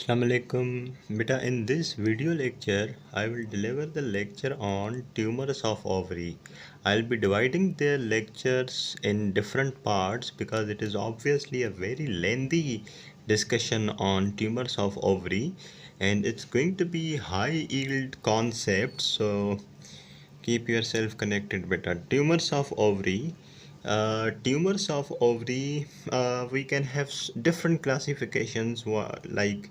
Assalamu alaikum. Beta, in this video lecture, I will deliver the lecture on tumors of ovary. I'll be dividing the lectures in different parts because it is obviously a very lengthy discussion on tumors of ovary, and it's going to be high yield concepts. So keep yourself connected, beta. Tumors of ovary, we can have different classifications. Like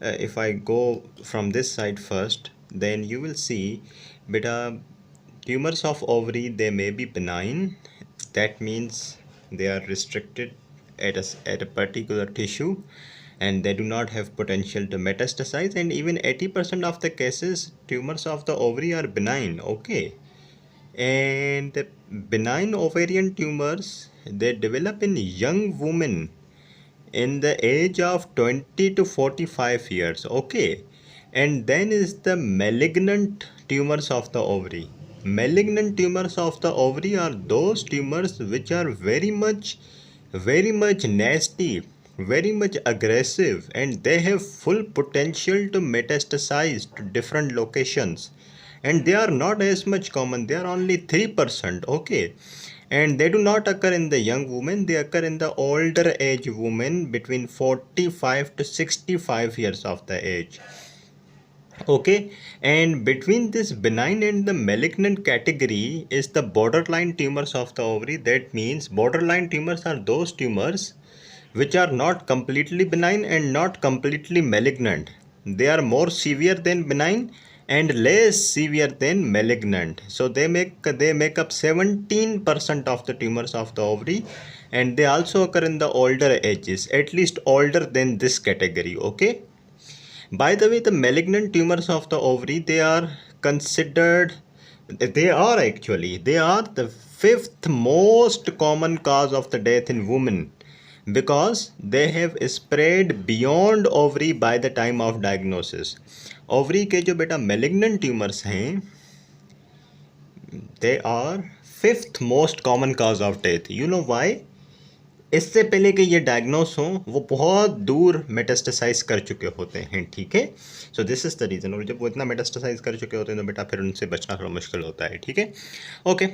if I go from this side first, then you will see, beta, tumors of ovary, they may be benign. That means they are restricted at a particular tissue, and they do not have potential to metastasize, and even 80% of the cases tumors of the ovary are benign. Okay, and benign ovarian tumors, they develop in young women in the age of 20 to 45 years. Okay, and then is the malignant tumors of the ovary. Malignant tumors of the ovary are those tumors which are very much nasty, very much aggressive, and they have full potential to metastasize to different locations, and they are not as much common. They are only 3%. Okay, and they do not occur in the young women, they occur in the older age women between 45 to 65 years of the age. Okay, and between this benign and the malignant category is the borderline tumors of the ovary. That means borderline tumors are those tumors which are not completely benign and not completely malignant. They are more severe than benign and less severe than malignant. So they make up 17% of the tumors of the ovary, and they also occur in the older ages, at least older than this category. Okay. By the way, the malignant tumors of the ovary, they are the fifth most common cause of the death in women, because they have spread beyond ovary by the time of diagnosis. Ovary के जो बेटा malignant tumors हैं, they are fifth most common cause of death. You know why? इससे पहले कि ये diagnose हो, वो बहुत दूर मेटास्टेसाइज कर चुके होते हैं. ठीक है, so this is the reason. और जब वो इतना मेटास्टेसाइज कर चुके होते हैं तो बेटा फिर उनसे बचना थोड़ा मुश्किल होता है. ठीक है, okay.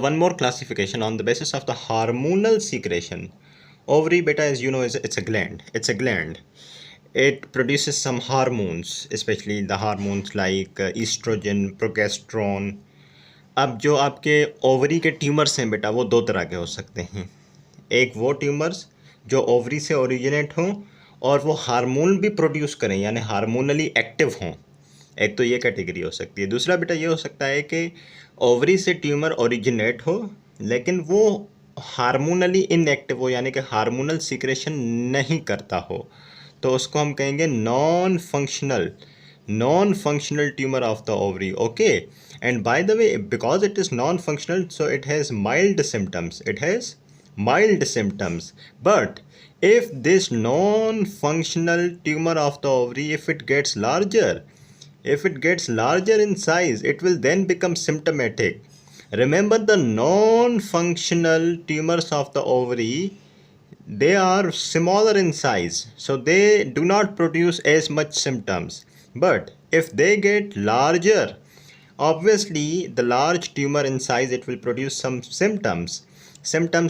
One more classification on the basis of the hormonal secretion. Ovary, beta, as you know, it's a gland. It produces some hormones, especially the hormones like estrogen, progesterone. अब जो आपके ओवरी के ट्यूमर्स हैं बेटा, वो दो तरह के हो सकते हैं. एक वो ट्यूमर्स जो ओवरी से ओरिजिनेट हों और वो हार्मोन भी प्रोड्यूस करें, यानी हार्मोनली एक्टिव हों. एक तो ये कैटेगरी हो सकती है. दूसरा बेटा ये हो सकता है कि ओवरी से ट्यूमर ओरिजिनेट हो लेकिन वो हार्मोनली इनएक्टिव हो, यानी कि हार्मोनल सीक्रेशन नहीं करता हो, तो उसको हम कहेंगे non functional tumour of the ovary. Okay, and by the way, because it is non-functional, so it has mild symptoms. But if this non-functional tumor of the ovary, if it gets larger in size, it will then become symptomatic. Remember, the non-functional tumors of the ovary, they are smaller in size, so they do not produce as much symptoms. But if they get larger, obviously the large tumor in size, it will produce some symptoms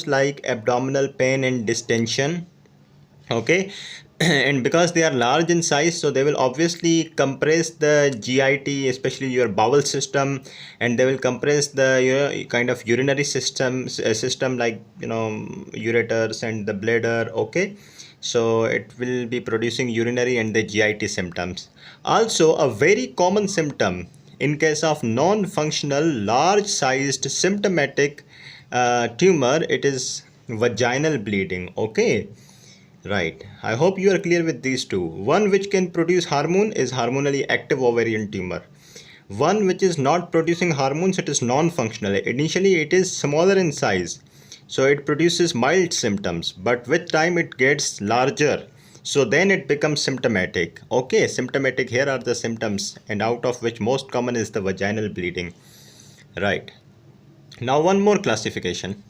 like abdominal pain and distension. Okay, and because they are large in size, so they will obviously compress the GIT, especially your bowel system, and they will compress the kind of urinary system like ureters and the bladder. Okay, so it will be producing urinary and the GIT symptoms. Also, a very common symptom in case of non-functional large-sized symptomatic tumor, it is vaginal bleeding. Okay, right. I hope you are clear with these two. One which can produce hormone is hormonally active ovarian tumor. One which is not producing hormones, it is non-functional. Initially, it is smaller in size, so it produces mild symptoms, but with time it gets larger. So then it becomes symptomatic. Okay, symptomatic, here are the symptoms, and out of which most common is the vaginal bleeding. Right. Now one more classification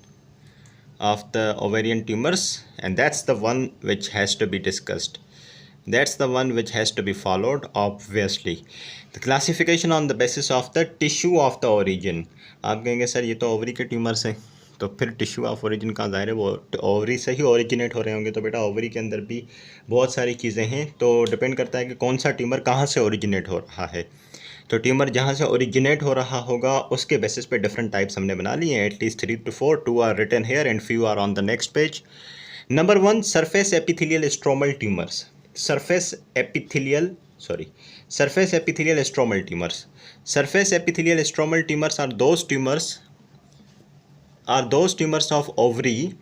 of the ovarian tumors, and that's the one which has to be discussed. That's the one which has to be followed, obviously. The classification on the basis of the tissue of the origin. आप कहेंगे sir ये तो ovary के tumours हैं, तो फिर tissue of origin कहाँ ज़ाहिर है वो ओवरी से ही ओरिजिनेट हो रहे होंगे। तो बेटा ओवरी के अंदर भी बहुत सारी चीज़ें हैं, तो डिपेंड करता है कि कौन सा ट्यूमर कहाँ से ओरिजिनेट हो रहा है। तो ट्यूमर जहाँ से ओरिजिनेट हो रहा होगा उसके बेसिस पे डिफरेंट टाइप्स हमने बना लिए हैं, at least 3 to 4, 2 are written here and few are on the next page. Number 1, surface epithelial stromal tumours. surface epithelial surface epithelial stromal tumors. Surface epithelial stromal tumors are those tumors of ovary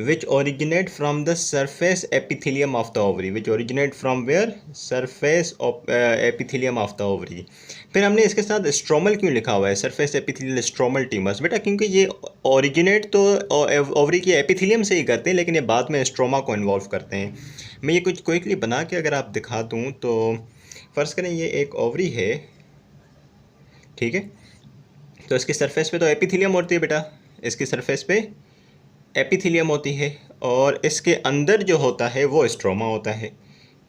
which originate from the surface epithelium of the ovary. Which originate from where? Surface of epithelium of the ovary. फिर हमने इसके साथ stromal क्यों लिखा हुआ है, surface epithelial stromal tumours? बेटा क्योंकि ये ओरिजिनेट तो ओवरी की एपिथेलियम से ही करते हैं, लेकिन ये बाद में स्ट्रोमा को इन्वॉल्व करते हैं। मैं ये कुछ क्विकली बना के अगर आप दिखा दूँ तो फ़र्ज़ करें ये एक ओवरी है, ठीक है, तो इसकी सरफेस पे तो एपिथेलियम होती है बेटा, इसकी सरफेस पे एपिथेलियम होती है, और इसके अंदर जो होता है वो स्ट्रोमा होता है।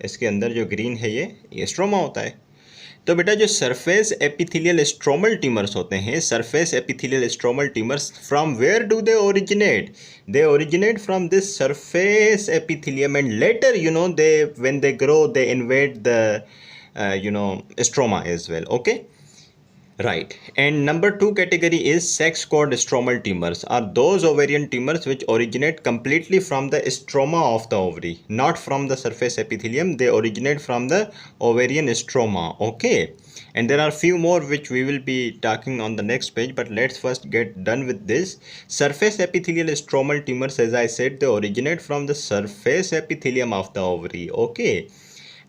इसके अंदर जो ग्रीन है ये स्ट्रोमा होता है। तो बेटा जो सरफेस एपिथेलियल स्ट्रोमल ट्यूमर्स होते हैं, surface epithelial stromal tumours, from where do they originate? They originate from this surface epithelium and later they when they grow they invade the stroma as well. Okay, right. And number 2 category is sex cord stromal tumors, are those ovarian tumors which originate completely from the stroma of the ovary, not from the surface epithelium. They originate from the ovarian stroma. Okay, and there are few more which we will be talking on the next page, but let's first get done with this. Surface epithelial stromal tumors, as I said, they originate from the surface epithelium of the ovary. Okay,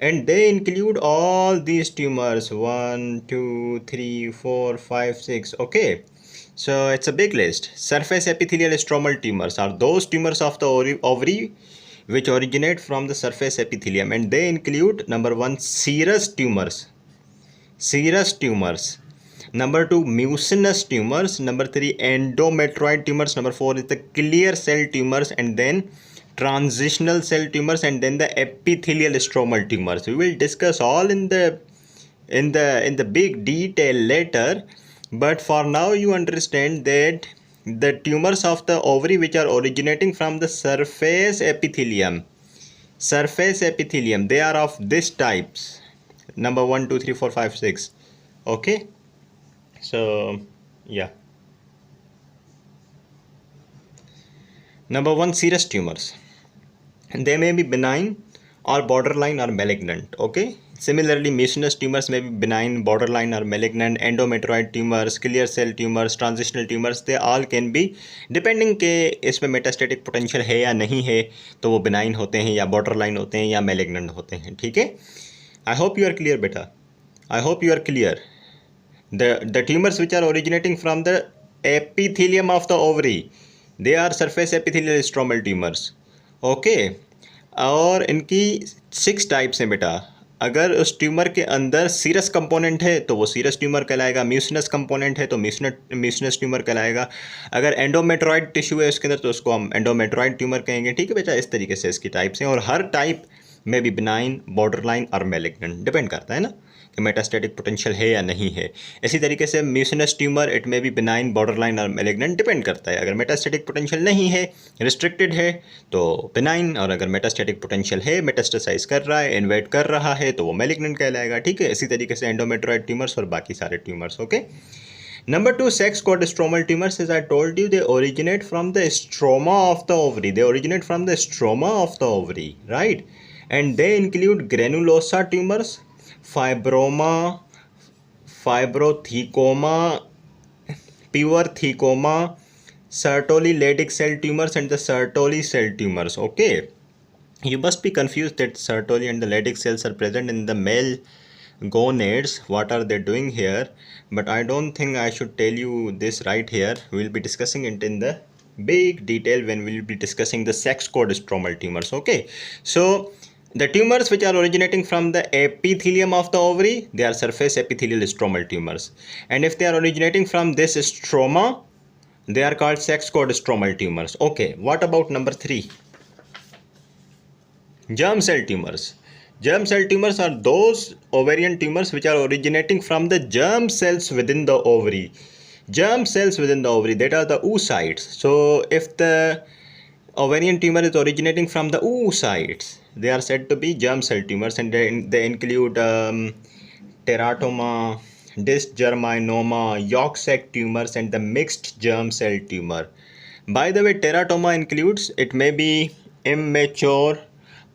and they include all these tumors, 1 2 3 4 5 6. Okay, so it's a big list. Surface epithelial stromal tumors are those tumors of the ovary which originate from the surface epithelium, and they include number 1 serous tumors, number 2 mucinous tumors, number 3 endometrioid tumors, number 4 is the clear cell tumors, and then transitional cell tumors, and then the epithelial stromal tumors. We will discuss all in the big detail later, but for now you understand that the tumors of the ovary which are originating from the surface epithelium, they are of this types, number 1 2 3 4 5 6. Okay, so yeah. Number 1, serous tumors. They may be benign or borderline or malignant. Okay, similarly mucinous tumors may be benign, borderline or malignant. Endometrioid tumors, clear cell tumors, transitional tumors, they all can be, depending के इसमें metastatic potential है या नहीं है, तो वो benign होते हैं या borderline होते हैं या malignant होते हैं। ठीक है, I hope you are clear बेटा, I hope you are clear. The tumors which are originating from the epithelium of the ovary, they are surface epithelial stromal tumors. Okay, और इनकी 6 टाइप्स हैं बेटा। अगर उस ट्यूमर के अंदर सीरस कंपोनेंट है तो वो सीरस ट्यूमर कहलाएगा, म्यूसिनस कंपोनेंट है तो म्यूसिनस ट्यूमर कहलाएगा। अगर एंडोमेट्रॉइड टिश्यू है उसके अंदर तो उसको हम एंडोमेट्रॉइड ट्यूमर कहेंगे। ठीक है बेटा, इस तरीके से इसकी टाइप्स हैं, और हर टाइप में भी बिनाइन, बॉर्डरलाइन और मैलिग्नेंट, डिपेंड करता है ना कि मेटास्टेटिक पोटेंशियल है या नहीं है। इसी तरीके से म्यूसिनस ट्यूमर, इट में भी बिनाइन, बॉर्डरलाइन और मैलिग्नेंट, डिपेंड करता है। अगर मेटास्टेटिक पोटेंशियल नहीं है, रिस्ट्रिक्टेड है, तो बिनाइन, और अगर मेटास्टेटिक पोटेंशियल है, मेटास्टेसाइज कर रहा है, इन्वेट कर रहा है, तो वो मैलिग्नेंट कहलाएगा। ठीक है, इसी तरीके से एंडोमेट्रॉइड ट्यूमर्स और बाकी सारे tumours. Okay, Number 2, sex cord stromal tumors, as I told you, they originate from the stroma of the ovary. They originate from the stroma of the ovary, right? And they include granulosa tumors, fibroma, fibrothecoma, pure thecoma, Sertoli Leydig cell tumors, and the Sertoli cell tumors. Okay, you must be confused that Sertoli and the Leydig cells are present in the male gonads. What are they doing here? But I don't think I should tell you this right here. We will be discussing it in the big detail when we will be discussing the sex cord stromal tumors. Okay, so the tumors which are originating from the epithelium of the ovary, they are surface epithelial stromal tumors, and if they are originating from this stroma, they are called sex cord stromal tumors. Okay, what about number 3, germ cell tumors? Germ cell tumors are those ovarian tumors which are originating from the germ cells within the ovary. Germ cells within the ovary, that are the oocytes. So if the ovarian tumor is originating from the oocytes, they are said to be germ cell tumors, and they include teratoma, dysgerminoma, yolk sac tumors, and the mixed germ cell tumor. By the way, teratoma includes, it may be immature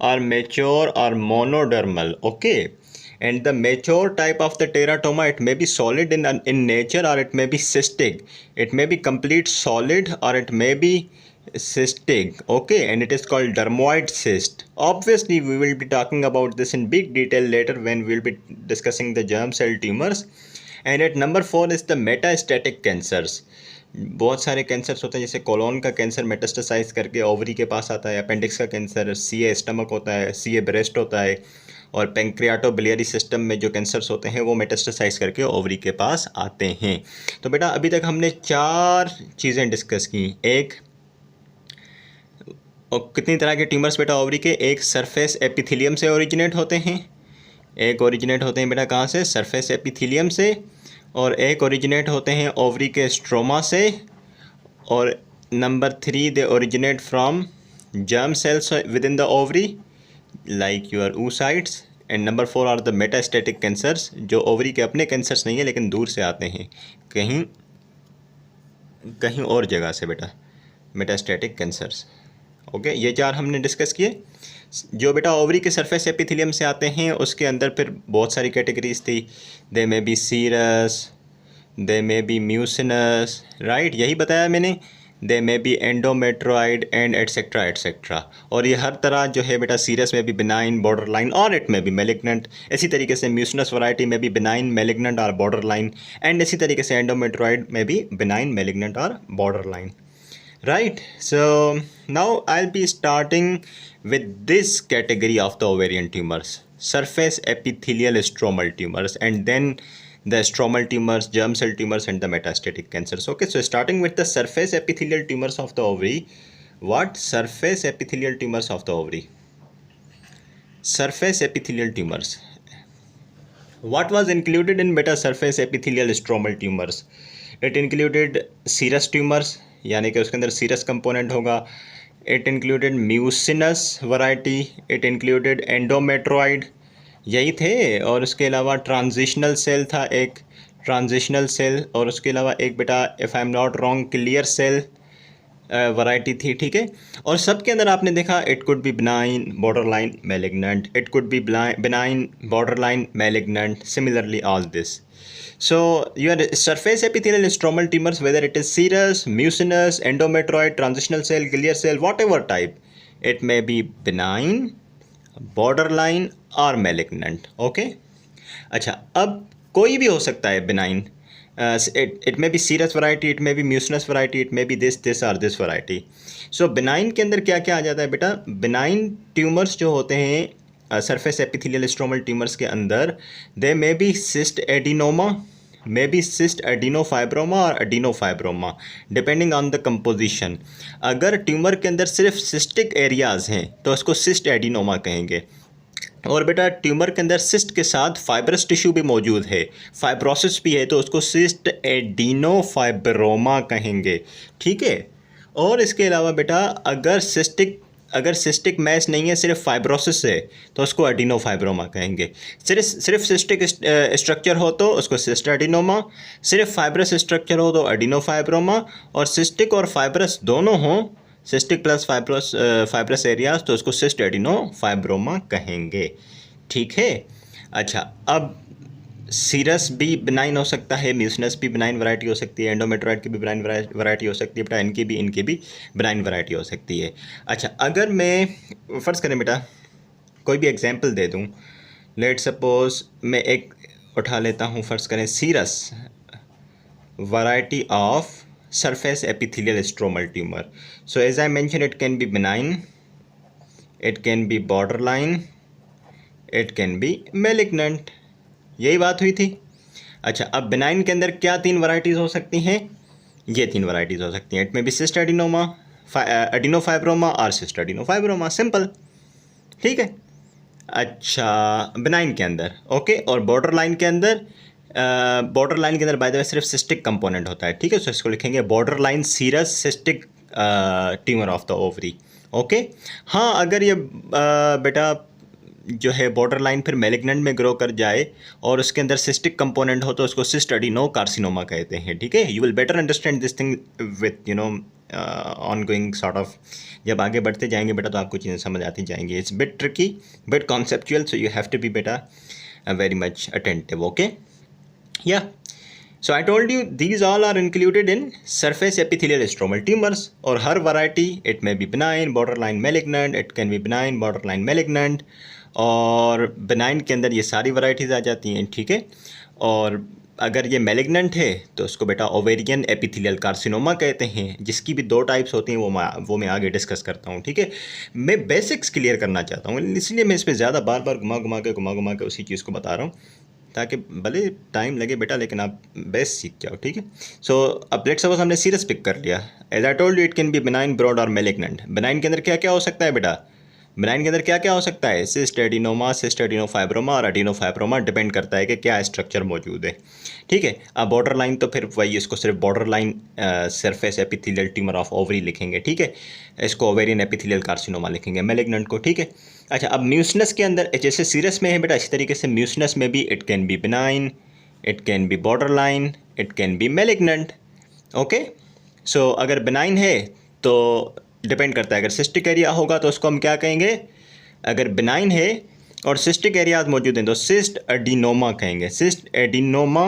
or mature or monodermal, okay? And the mature type of the teratoma, it may be solid in nature, or it may be cystic. It may be complete solid, or it may be cystic, okay? And it is called dermoid cyst. Obviously we will be talking about this in big detail later when we will be discussing the germ cell tumors. And at number 4 is the metastatic cancers. बहुत सारे cancers होते हैं, जैसे colon का cancer metastasise करके ovary के पास आता है, अपेंडिक्स का कैंसर, सीए स्टमक होता है, सीए ब्रेस्ट होता है, और पेंक्रियाटो बिलियरी सिस्टम में जो कैंसर्स होते हैं वो मेटास्टेसाइज करके ओवरी के पास आते हैं। तो बेटा अभी तक हमने 4 चीज़ें डिस्कस की। एक, और कितनी तरह के ट्यूमर्स बेटा ओवरी के? एक सरफेस एपिथेलियम से ओरिजिनेट होते हैं, एक ओरिजिनेट होते हैं बेटा कहाँ से? सरफेस एपिथेलियम से, और एक ओरिजिनेट होते हैं ओवरी के स्ट्रोमा से, और number 3 they originate from germ cells within the ovary like your oocytes, and number 4 are the metastatic cancers, जो ओवरी के अपने कैंसर्स नहीं है लेकिन दूर से आते हैं, कहीं कहीं और जगह से बेटा, मेटास्टेटिक कैंसर्स। ओके, ये 4 हमने डिस्कस किए। जो बेटा ओवरी के सरफेस एपिथेलियम से आते हैं उसके अंदर फिर बहुत सारी कैटेगरीज थी। They may be serous, they may be mucinous, right, यही बताया मैंने। They may be endometrioid and etcetera etcetera. और ये हर तरह जो है बेटा, सीरस में भी बिनाइन, बॉर्डर लाइन, और इट में भी मेलिग्नेंट। इसी तरीके से म्यूसिनस वैरायटी में भी बिनाइन, मेलिग्नेंट और बॉर्डर लाइन, एंड इसी तरीके से एंडोमेट्रॉइड में भी बिनाइन, मेलिग्नेंट और border line. Right, so now I'll be starting with this category of the ovarian tumors: surface epithelial stromal tumors, and then the stromal tumors, germ cell tumors, and the metastatic cancers. Okay, so starting with the surface epithelial tumors of the ovary. What? Surface epithelial tumors of the ovary. Surface epithelial tumors. What was included in beta surface epithelial stromal tumors? It included serous tumors, यानी कि उसके अंदर serous component होगा। It included mucinous variety, it included endometrioid, यही थे। और उसके अलावा ट्रांजिशनल सेल था, एक ट्रांजिशनल सेल, और उसके अलावा एक बेटा, if I am not wrong, clear cell variety थी, ठीक है। और सबके अंदर आपने देखा it could be benign, border line, malignant, it could be benign, border line, malignant, similarly all this. So your surface epithelial stromal tumors, whether it is serous, mucinous, endometrioid, transitional cell, clear cell, whatever type, it may be benign, borderline or malignant. Okay. अच्छा, अब कोई भी हो सकता है benign. It may be serous variety, it may be mucinous variety, it may be this or this variety. So benign के अंदर क्या क्या आ जाता है बेटा? benign tumors जो होते हैं सरफेस एपिथेलियल स्ट्रोमल ट्यूमर्स के अंदर, they may be cyst adenoma, may be cyst adenofibroma और adenofibroma, depending on the composition. अगर ट्यूमर के अंदर सिर्फ सिस्टिक एरियाज़ हैं तो उसको सिस्ट एडिनोमा कहेंगे। और बेटा ट्यूमर के अंदर सिस्ट के साथ फाइब्रस टिश्यू भी मौजूद है, फाइब्रोसिस भी है, तो उसको सिस्ट एडिनोफाइब्रोमा कहेंगे, ठीक है। और इसके अलावा बेटा अगर सिस्टिक मैस नहीं है, सिर्फ फाइब्रोसिस है, तो उसको एडिनोफाइब्रोमा कहेंगे। सिर्फ सिस्टिक स्ट्रक्चर हो तो उसको सिस्ट एडिनोमा, सिर्फ फाइब्रस स्ट्रक्चर हो तो एडिनोफाइब्रोमा, और सिस्टिक और फाइब्रस दोनों हों, सिस्टिक प्लस फाइब्रस एरियाज, तो उसको सिस्ट एडिनोफाइब्रोमा कहेंगे, ठीक है। अच्छा, अब सीरस भी बिनाइन हो सकता है, म्यूसिनस भी बिनाइन वैरायटी हो सकती है, एंडोमेट्रॉइड की भी बिनाइन वैरायटी हो सकती है बेटा, इनकी भी बिनाइन वैरायटी हो सकती है। अच्छा, अगर मैं फ़र्ज़ करें बेटा कोई भी एग्जांपल दे दूं, लेट सपोज मैं एक उठा लेता हूं, फ़र्ज़ करें serous variety of surface epithelial stromal tumor. So as I mentioned, it can be benign, it can be borderline, it can be malignant. यही बात हुई थी। अच्छा, अब बिनाइन के अंदर क्या 3 वैरायटीज़ हो सकती हैं? ये 3 वैरायटीज़ हो सकती हैं। इट में बी सिस्ट एडिनोमा, एडिनोफाइब्रोमा और सिस्ट एडिनोफाइब्रोमा, सिंपल, ठीक है। अच्छा, बिनाइन के अंदर, ओके। और बॉर्डर लाइन के अंदर, बॉर्डर लाइन के अंदर बाय द वे सिर्फ सिस्टिक कंपोनेंट होता है, ठीक है। सो इसको लिखेंगे borderline serous cystic tumour of the ovary, okay. हाँ, अगर ये बेटा जो है बॉर्डर लाइन फिर मैलिग्नेंट में ग्रो कर जाए और उसके अंदर सिस्टिक कंपोनेंट हो तो उसको सिस्ट एडिनो कार्सिनोमा कहते हैं, ठीक है। You will better understand this thing with on going sort of, जब आगे बढ़ते जाएंगे बेटा तो आपको चीज़ें समझ आती जाएंगी। It's bit tricky but conceptual, so you have to be बेटा वेरी मच अटेंटिव, ओके। या so I told you these all are included in surface epithelial stromal tumors, और हर variety it may be benign, borderline malignant, it can be benign, borderline malignant, और benign के अंदर ये सारी varieties आ जाती हैं, ठीक है। और अगर ये malignant है तो उसको बेटा ओवेरियन एपिथेलियल कार्सिनोमा कहते हैं, जिसकी भी दो टाइप्स होती हैं वो मैं आगे डिस्कस करता हूँ, ठीक है। मैं बेसिक्स क्लियर करना चाहता हूँ, इसलिए मैं इस पर ज़्यादा बार बार घुमा घुमा के उसी चीज़ को बता रहा हूँ, ताकि भले टाइम लगे बेटा लेकिन आप बेस्ट सीख जाओ, ठीक है। सो अब लेट्स सपोज हमने सीरस पिक कर लिया। As I told you it can be benign, broad और मैलिग्नेंट। बिनाइन के अंदर क्या क्या हो सकता है बेटा? बिनाइन के अंदर क्या क्या हो सकता है? सिस्ट एडिनोमा, सिस्ट एडिनोफाइब्रोमा और एडिनोफाइब्रोमा, डिपेंड करता है कि क्या स्ट्रक्चर मौजूद है, ठीक है। अब बॉर्डर लाइन तो फिर वही, इसको सिर्फ border line surface epithelial tumour of ovary लिखेंगे, ठीक है। इसको ओवेरियन एपिथेलियल कार्सिनोमा लिखेंगे, मैलिग्नेंट को, ठीक है। अच्छा, अब म्यूसिनस के अंदर जैसे सीरस में है बेटा, इसी तरीके से म्यूसिनस में भी it can be benign, it can be border line, it can be malignant, okay. So अगर बिनाइन है तो डिपेंड करता है, अगर सिस्टिक एरिया होगा तो उसको हम क्या कहेंगे? अगर बिनाइन है और सिस्टिक एरियाज मौजूद हैं तो सिस्ट एडिनोमा कहेंगे, cyst adenoma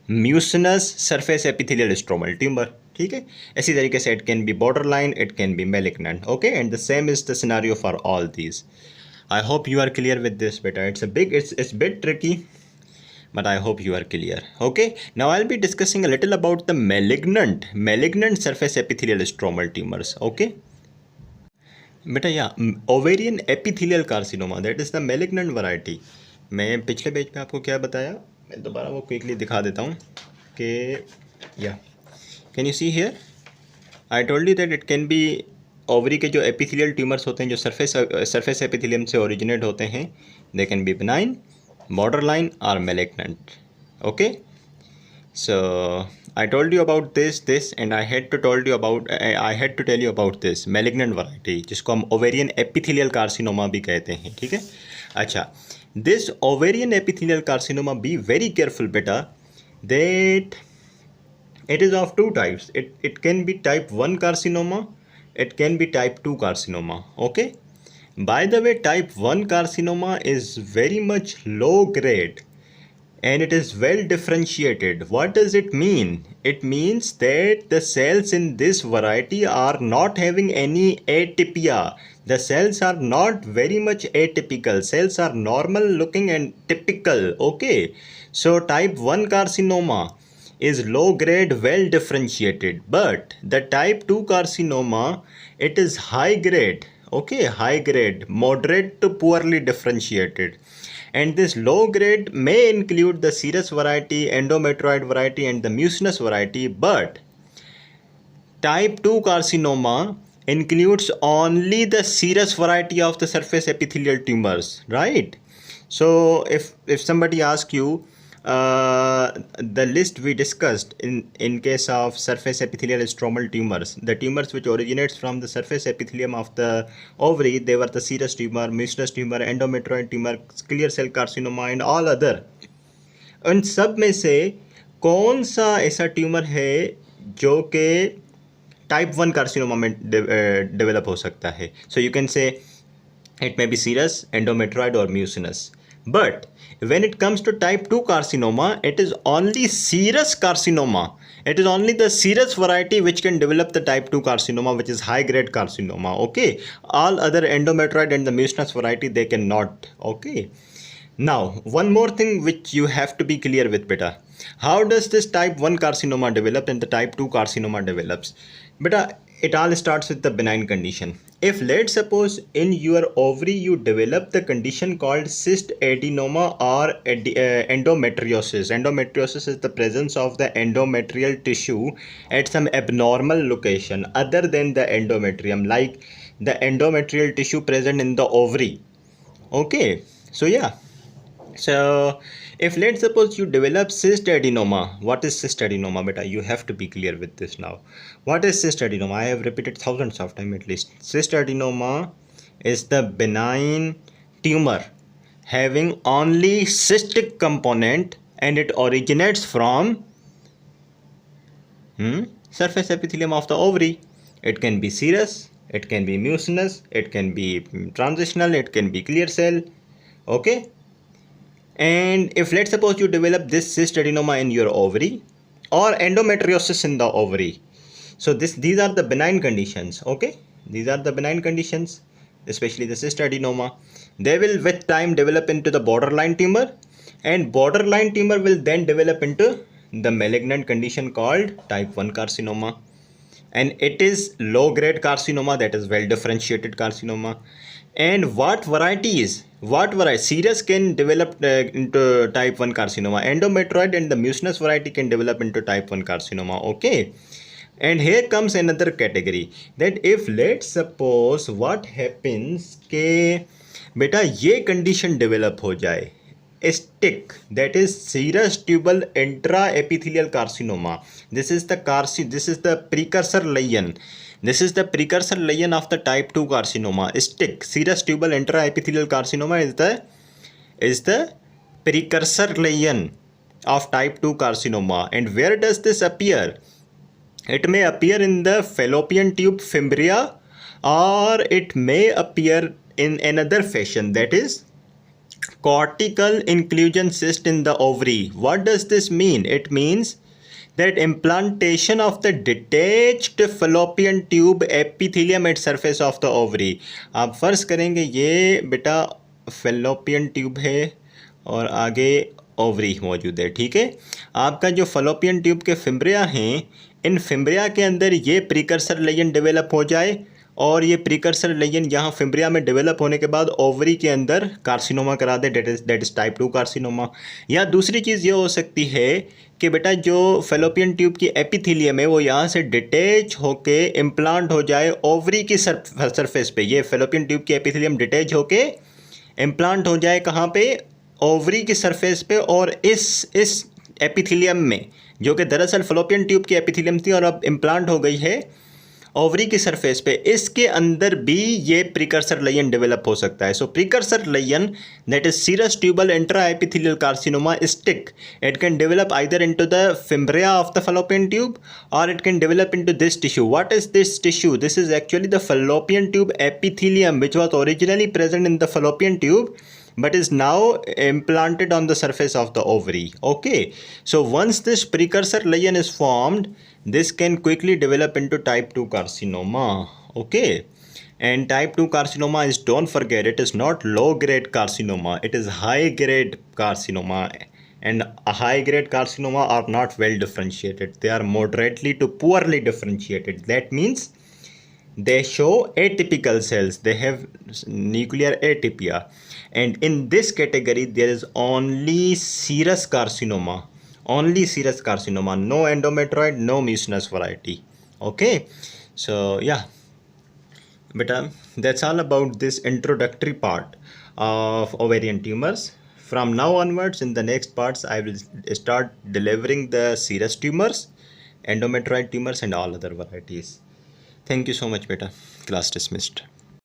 mucinous surface epithelial stromal tumour, ठीक है। इसी तरीके से it can be border line, it can be malignant, okay. And the same is the scenario for all these. I hope you are clear with this beta. It's bit tricky, but I hope you are clear. Okay, now I'll be discussing a little about the malignant surface epithelial stromal tumors. Okay, beta, yeah, ovarian epithelial carcinoma, that is the malignant variety. मैं पिछले page पे आपको क्या बताया, मैं दोबारा वो quickly दिखा देता हूँ कि या can you see here, I told you that it can B, ovary के जो एपिथेलियल ट्यूमर्स होते हैं जो सरफेस एपिथेलियम से ओरिजिनेट होते हैं, they can be benign, border line और malignant, okay. So I told you about this and I had to tell you about this malignant variety, जिसको हम ओवेरियन एपिथेलियल कार्सिनोमा भी कहते हैं, ठीक है। अच्छा, this ovarian epithelial carcinoma, be very careful बेटा, that it is of two types. It can be type 1 carcinoma, it can be type 2 carcinoma, okay. By the way, type 1 carcinoma is very much low grade and it is well differentiated. What does it mean? It means that the cells in this variety are not having any atypia. The cells are not very much atypical. Cells are normal looking and typical, okay. So type 1 carcinoma is low grade, well differentiated, but the type 2 carcinoma, it is high grade, okay, high grade, moderate to poorly differentiated. And this low grade may include the serous variety, endometrioid variety and the mucinous variety, but type 2 carcinoma includes only the serous variety of the surface epithelial tumors, right? So if somebody asks you the list we discussed in case of surface epithelial stromal tumors, the tumors which originates from the surface epithelium of the ovary, they were the serous tumor, mucinous tumor, endometrioid tumor, clear cell carcinoma and all other. उन सब में से कौन सा ऐसा tumour है जो कि टाइप 1 कार्सिनोमा में डेवलप हो सकता है? So you can say it may be serous, endometrioid or mucinous. But when it comes to type 2 carcinoma, it is only serous carcinoma. It is only the serous variety which can develop the type 2 carcinoma, which is high grade carcinoma, okay. All other endometrioid and the mucinous variety, they cannot, okay. Now one more thing which you have to be clear with beta, how does this type 1 carcinoma develop and the type 2 carcinoma develops? Beta, it all starts with the benign condition. If let's suppose in your ovary you develop the condition called cyst adenoma or endometriosis. Endometriosis is the presence of the endometrial tissue at some abnormal location other than the endometrium, like the endometrial tissue present in the ovary, okay. So yeah, so if let's suppose you develop cyst adenoma, what is cyst adenoma, beta? You have to be clear with this now. What is cyst adenoma? I have repeated thousands of times at least. Cyst adenoma is the benign tumor having only cystic component, and it originates from surface epithelium of the ovary. It can be serous, it can be mucinous, it can be transitional, it can be clear cell. Okay. And if let's suppose you develop this cyst adenoma in your ovary or endometriosis in the ovary, so these are the benign conditions. Okay, these are the benign conditions, especially the cyst adenoma. They will with time develop into the borderline tumor, and borderline tumor will then develop into the malignant condition called type 1 carcinoma, and it is low grade carcinoma, that is well differentiated carcinoma. And what variety serous can develop into type 1 carcinoma, endometrioid and the mucinous variety can develop into type 1 carcinoma. Okay, and here comes another category, that if let's suppose what happens ke beta ye condition develop ho jaye, stick, that is serous tubal intraepithelial carcinoma. This is the precursor lesion. This is the precursor lesion of the type 2 carcinoma. Stick, serous tubal intraepithelial carcinoma is the precursor lesion of type 2 carcinoma. And where does this appear? It may appear in the fallopian tube fimbria, or it may appear in another fashion, that is cortical inclusion cyst in the ovary. What does this mean? It means that implantation of the detached fallopian tube epithelium at surface of the ovary. आप फर्ज करेंगे ये बेटा fallopian tube है और आगे ovary मौजूद है, ठीक है। आपका जो फलोपियन ट्यूब के फिम्ब्रिया हैं, इन फिम्ब्रिया के अंदर ये प्रीकर्सर लेजन डेवलप हो जाए, और ये प्रीकर्सर लेजन यहाँ फिम्ब्रिया में डेवलप होने के बाद ओवरी के अंदर कार्सिनोमा करा दे, डेट इज टाइप 2 कार्सिनोमा। या दूसरी चीज़ ये हो सकती है कि बेटा जो फेलोपियन ट्यूब की एपिथेलियम है वो यहाँ से डिटैच होके इम्प्लांट हो जाए ओवरी की सरफेस पे। ये फेलोपियन ट्यूब की एपिथेलियम डिटैच होके इम्प्लांट हो जाए कहाँ पे? ओवरी की सरफेस पे। और इस एपिथेलियम में, जो कि दरअसल फेलोपियन ट्यूब की एपिथेलियम थी और अब इम्प्लांट हो गई है ओवरी की सरफेस पे, इसके अंदर भी ये प्रीकर्सर लेजन डेवलप हो सकता है। So precursor lesion, that is serous tubal intra epithelial carcinoma STIC, it can develop either into the fimbriae of the fallopian tube or it can develop into this tissue. What is this tissue? This is actually the fallopian tube epithelium, which was originally present in the fallopian tube but is now implanted on the surface of the ovary. Okay, so once this precursor lesion is formed, this can quickly develop into type 2 carcinoma. Okay, and type 2 carcinoma is, don't forget, it is not low grade carcinoma, it is high grade carcinoma. And a high grade carcinoma are not well differentiated, they are moderately to poorly differentiated. That means they show atypical cells, they have nuclear atypia, and in this category there is only serous carcinoma, no endometrioid, no mucinous variety. Okay, so yeah beta, that's all about this introductory part of ovarian tumors. From now onwards, in the next parts, I will start delivering the serous tumors, endometrioid tumors and all other varieties. Thank you so much beta. Class dismissed.